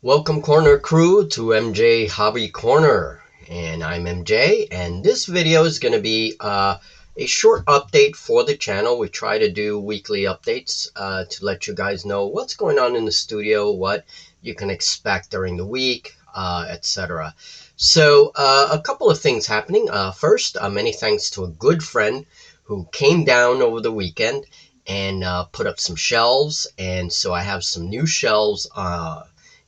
Welcome Corner Crew to MJ Hobby Corner, and I'm MJ, and this video is going to be a short update for the channel. We try to do weekly updates to let you guys know what's going on in the studio, what you can expect during the week, etc. So a couple of things happening. First, many thanks to a good friend who came down over the weekend and put up some shelves, and so I have some new shelves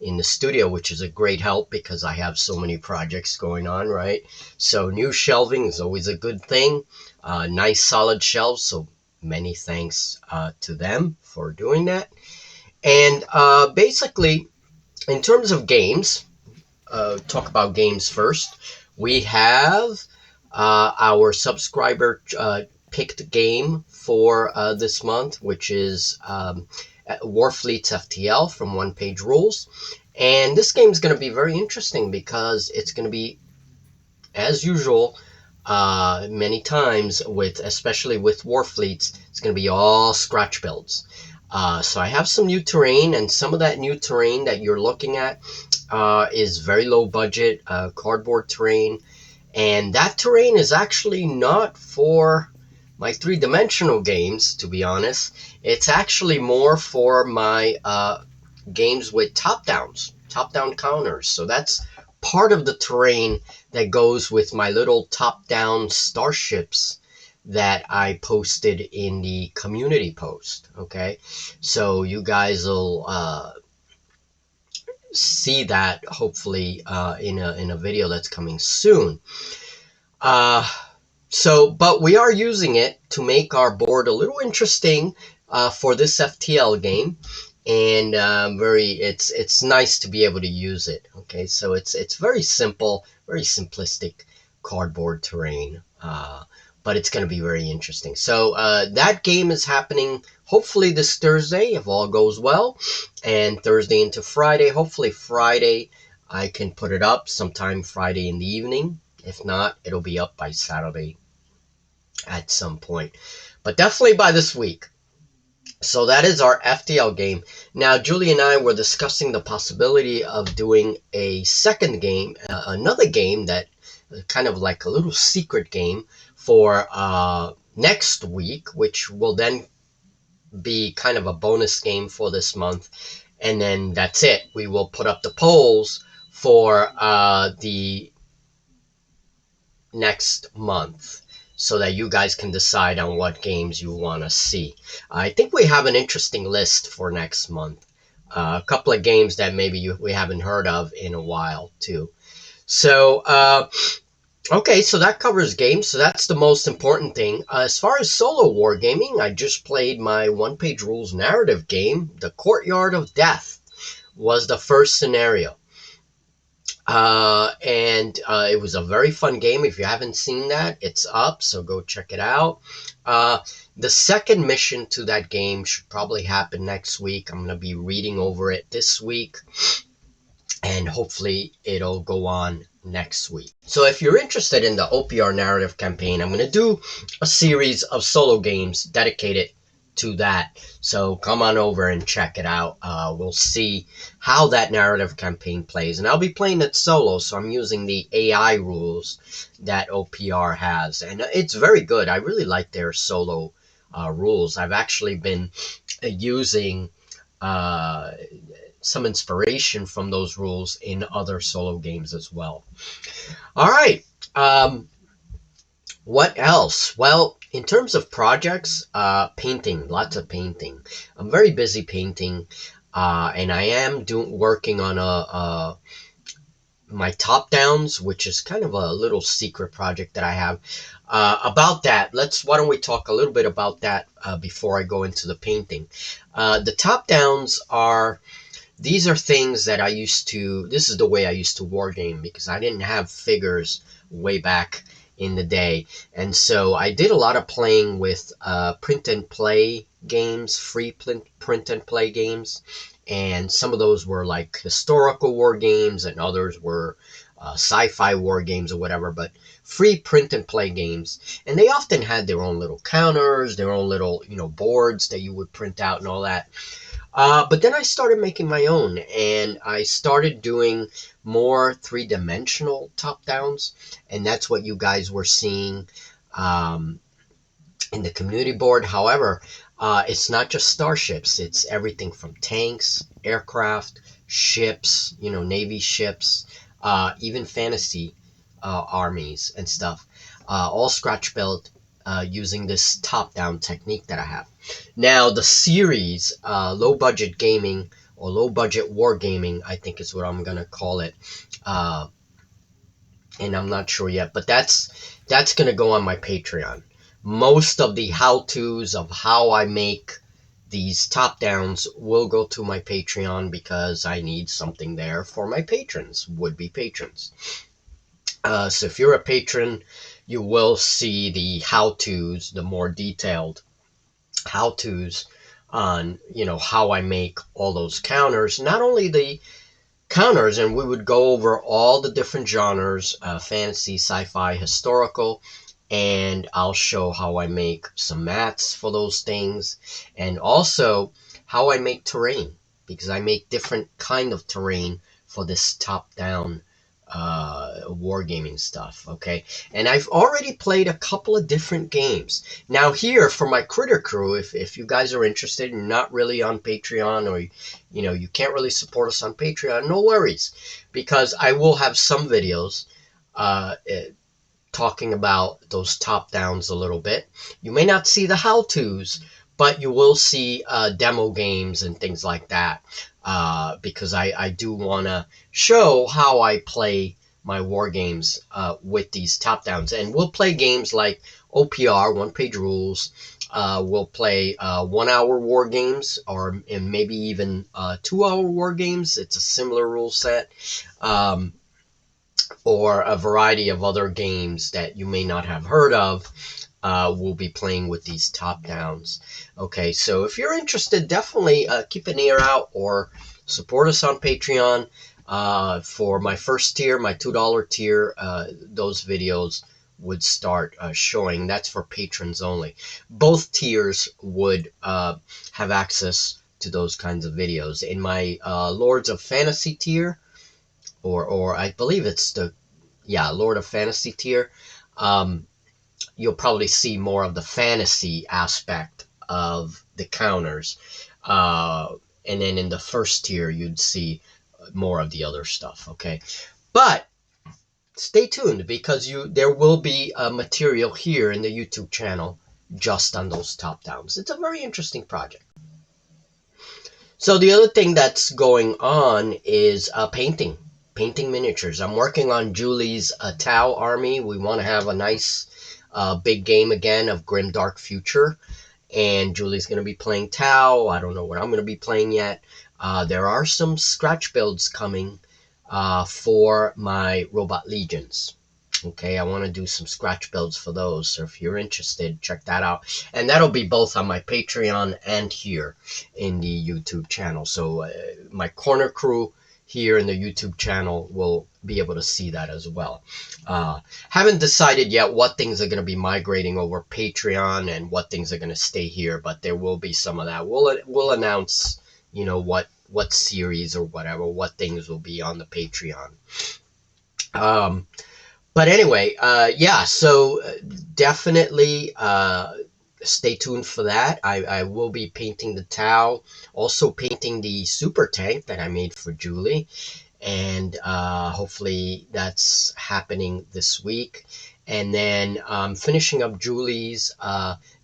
in the studio, which is a great help because I have so many projects going on, right? So new shelving is always a good thing. Nice solid shelves, so many thanks to them for doing that. And basically, in terms of games, talk about games first. We have our subscriber picked game for this month, which is Warfleets FTL from One Page Rules. And this game is going to be very interesting because it's going to be, as usual, many times especially with Warfleets, it's going to be all scratch builds. So I have some new terrain, and some of that new terrain that you're looking at is very low budget cardboard terrain. And that terrain is actually not for my three-dimensional games, to be honest. It's actually more for my games with top-down counters. So that's part of the terrain that goes with my little top-down starships that I posted in the community post. Okay, so you guys will see that hopefully in a video that's coming soon. But we are using it to make our board a little interesting for this FTL game, and it's nice to be able to use it. Okay, so it's very simple, very simplistic cardboard terrain, but it's going to be very interesting. So that game is happening hopefully this Thursday if all goes well, and Thursday into Friday. Hopefully Friday I can put it up sometime Friday in the evening. If not, it'll be up by Saturday at some point, but definitely by this week. So that is our FTL game. Now, Julie and I were discussing the possibility of doing a second game, another game that kind of like a little secret game for next week, which will then be kind of a bonus game for this month. And then that's it. We will put up the polls for the next month, so that you guys can decide on what games you want to see. I think we have an interesting list for next month. A couple of games that maybe we haven't heard of in a while, too. So, okay, so that covers games. So that's the most important thing. As far as solo wargaming, I just played my One Page Rules narrative game. The Courtyard of Death was the first scenario. And it was a very fun game. If you haven't seen that, it's up, so go check it out. The second mission to that game should probably happen next week. I'm going to be reading over it this week, and hopefully it'll go on next week. So if you're interested in the OPR narrative campaign, I'm going to do a series of solo games dedicated to that, so come on over and check it out. We'll see how that narrative campaign plays, and I'll be playing it solo, so I'm using the AI rules that OPR has, and it's very good. I really like their solo rules. I've actually been using some inspiration from those rules in other solo games as well. All right, what else? Well, in terms of projects, painting, lots of painting. I'm very busy painting, and I am working on my top downs, which is kind of a little secret project that I have. About that, why don't we talk a little bit about that before I go into the painting. The top downs these are things that this is the way I used to wargame, because I didn't have figures way back in the day, and so I did a lot of playing with print and play games, free print and play games, and some of those were like historical war games, and others were sci-fi war games or whatever, but free print and play games. And they often had their own little counters, their own little boards that you would print out and all that. But then I started making my own, and I started doing more three-dimensional top-downs, and that's what you guys were seeing um, in the community board. However, it's not just starships. It's everything from tanks, aircraft, ships, Navy ships, even fantasy armies and stuff, all scratch built using this top-down technique that I have. Now, the series, low budget gaming or low budget wargaming, I think is what I'm gonna call it. Uh, and I'm not sure yet, but that's gonna go on my Patreon. Most of the how-tos of how I make these top downs will go to my Patreon because I need something there for my patrons, would-be patrons. So if you're a patron, you will see the how-tos, the more detailed how-tos on, how I make all those counters. Not only the counters, and we would go over all the different genres, fantasy, sci-fi, historical, and I'll show how I make some mats for those things, and also how I make terrain, because I make different kind of terrain for this top-down wargaming stuff, okay? And I've already played a couple of different games. Now here, for my critter crew, if you guys are interested and not really on Patreon, or you can't really support us on Patreon, no worries, because I will have some videos talking about those top downs a little bit. You may not see the how-tos, but you will see demo games and things like that, because I do want to show how I play my war games with these top downs. And we'll play games like OPR, one-page rules. We'll play 1 hour war games, and maybe even 2 hour war games. It's a similar rule set. Or a variety of other games that you may not have heard of. We'll be playing with these top downs. Okay, so if you're interested, definitely keep an ear out or support us on Patreon. For my first tier, my $2 tier, those videos would start showing. That's for patrons only. Both tiers would have access to those kinds of videos. In my Lords of Fantasy tier, or I believe it's the Lord of Fantasy tier, you'll probably see more of the fantasy aspect of the counters, and then in the first tier you'd see more of the other stuff. Okay, but stay tuned, because there will be material here in the YouTube channel just on those top downs. It's a very interesting project. So the other thing that's going on is painting miniatures. I'm working on Julie's Tau army. We want to have a nice big game again of Grim Dark Future, and Julie's going to be playing Tau. I don't know what I'm going to be playing yet. There are some scratch builds coming for my Robot Legions. Okay, I want to do some scratch builds for those, so if you're interested, check that out. And that'll be both on my Patreon and here in the YouTube channel. So my corner crew here in the YouTube channel will be able to see that as well. Haven't decided yet what things are going to be migrating over Patreon and what things are going to stay here, but there will be some of that. We'll announce, what series or whatever, what things will be on the Patreon. But anyway, so definitely stay tuned for that. I will be painting the Tau, also painting the super tank that I made for Julie, and hopefully that's happening this week. And then finishing up Julie's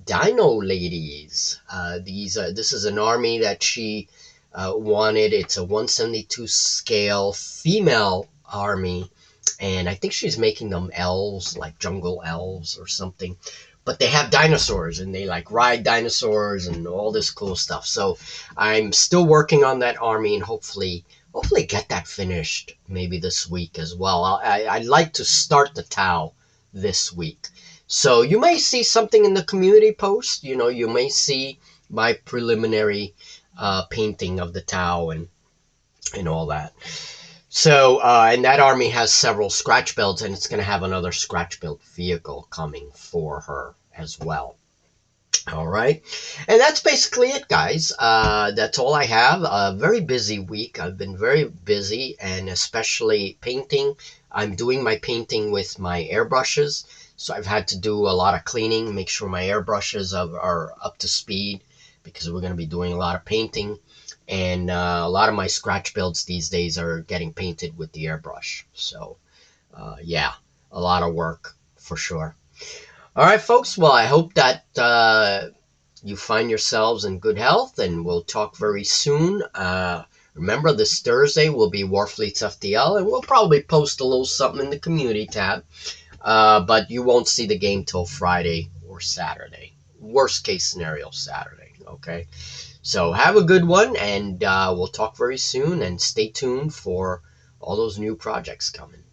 Dino Ladies. This is an army that she wanted. It's a 1/72 scale female army. And I think she's making them elves, like jungle elves or something. But they have dinosaurs, and they ride dinosaurs and all this cool stuff. So I'm still working on that army, and hopefully get that finished maybe this week as well. I'd like to start the Tau this week. So you may see something in the community post. You may see my preliminary painting of the Tau and all that. So, and that army has several scratch builds, and it's going to have another scratch build vehicle coming for her as well. All right. And that's basically it, guys. That's all I have. A very busy week. I've been very busy, and especially painting. I'm doing my painting with my airbrushes. So I've had to do a lot of cleaning, make sure my airbrushes are up to speed because we're going to be doing a lot of painting. And a lot of my scratch builds these days are getting painted with the airbrush. So, yeah, a lot of work for sure. All right, folks. Well, I hope that you find yourselves in good health, and we'll talk very soon. Remember, this Thursday will be Warfleets FTL, and we'll probably post a little something in the community tab. But you won't see the game till Friday or Saturday. Worst case scenario, Saturday. Okay. So have a good one, and we'll talk very soon. And stay tuned for all those new projects coming.